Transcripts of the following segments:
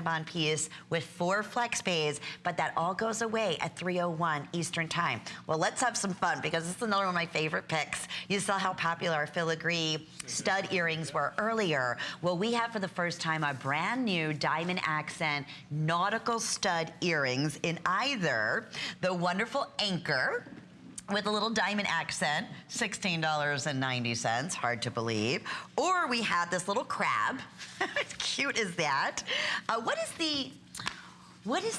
Technibond piece with 4 flex pays, but that all goes away at 3:01 Eastern Time. Well, let's have some fun because this is another one of my favorite picks. You saw how popular our filigree stud earrings were earlier. Well, we have for the first time a brand new diamond accent nautical stud earrings in either the wonderful anchor with a little diamond accent, $16.90, hard to believe. Or we have this little crab. How cute is that? What is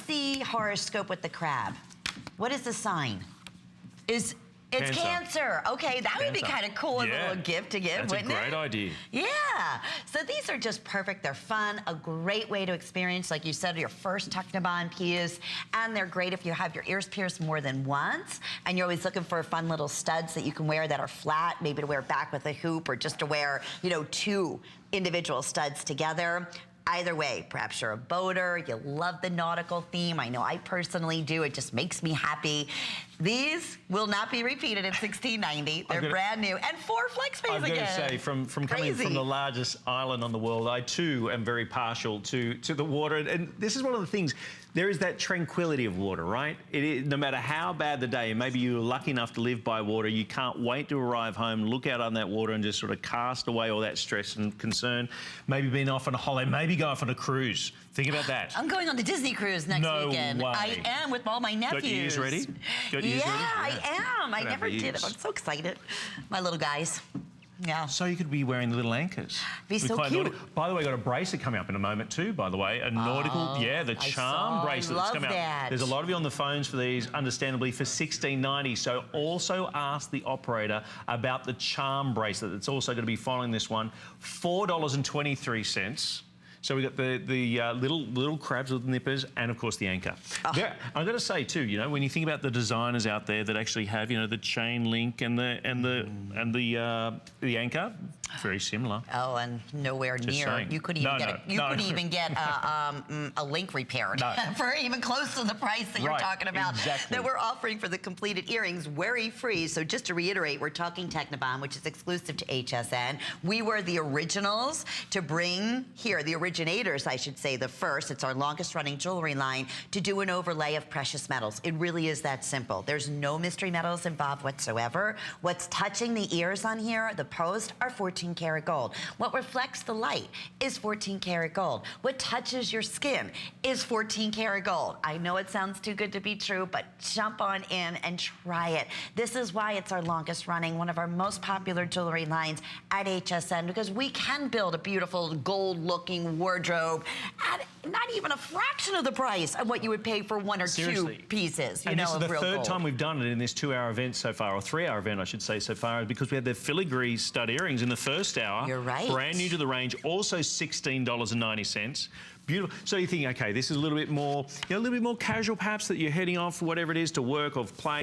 the horoscope with the crab? What is the sign? It's Cancer. Okay, that would be kind of cool, a little gift to give, wouldn't it? That's a great idea. Yeah. So these are just perfect. They're fun, a great way to experience, like you said, your first Technibond piece. And they're great if you have your ears pierced more than once and you're always looking for fun little studs that you can wear that are flat, maybe to wear back with a hoop or just to wear, you know, 2 individual studs together. Either way, perhaps you're a boater, you love the nautical theme. I know I personally do. It just makes me happy. These will not be repeated at $16.90. They're brand new. And 4 flex pays again. I've got to say, from coming from the largest island on the world, I too am very partial to the water. And this is one of the things, there is that tranquility of water, right? No matter how bad the day, maybe you're lucky enough to live by water, you can't wait to arrive home, look out on that water and just sort of cast away all that stress and concern. Maybe being off on a holiday, maybe go off on a cruise. Think about that. I'm going on the Disney cruise next weekend. No way. I am with all my nephews. Got your ears ready? Yeah, I am. I never did it. I'm so excited. My little guys. Yeah. So you could be wearing the little anchors. Be so cute. By the way, got a bracelet coming up in a moment too, by the way. A nautical, the charm bracelet that's coming out. There's a lot of you on the phones for these, understandably, for $16.90. So also ask the operator about the charm bracelet that's also going to be following this one. $4.23. So we got the little crabs with nippers and of course the anchor. I've got to say too, you know, when you think about the designers out there that actually have, you know, the chain link and the anchor, very similar. Oh, and nowhere near. You couldn't even get a link repaired for even close to the price that you're talking about that we're offering for the completed earrings, worry-free. So just to reiterate, we're talking Technibond, which is exclusive to HSN. We were the originals to bring here, the originators, I should say, the first. It's our longest running jewelry line to do an overlay of precious metals. It really is that simple. There's no mystery metals involved whatsoever. What's touching the ears on here, the post, are 14-karat gold. What reflects the light is 14-karat gold. What touches your skin is 14-karat gold. I know it sounds too good to be true, but jump on in and try it. This is why it's our longest running, one of our most popular jewelry lines at HSN, because we can build a beautiful gold-looking wardrobe at not even a fraction of the price of what you would pay for 1 or 2 pieces. And this is the third time we've done it in this 2-hour event so far, or 3-hour event, I should say, so far, because we had the filigree stud earrings in the first hour. You're right. Brand new to the range, also $16.90. Beautiful. So you think, okay, this is a little bit more, you know, a little bit more casual, perhaps, that you're heading off, whatever it is, to work or play.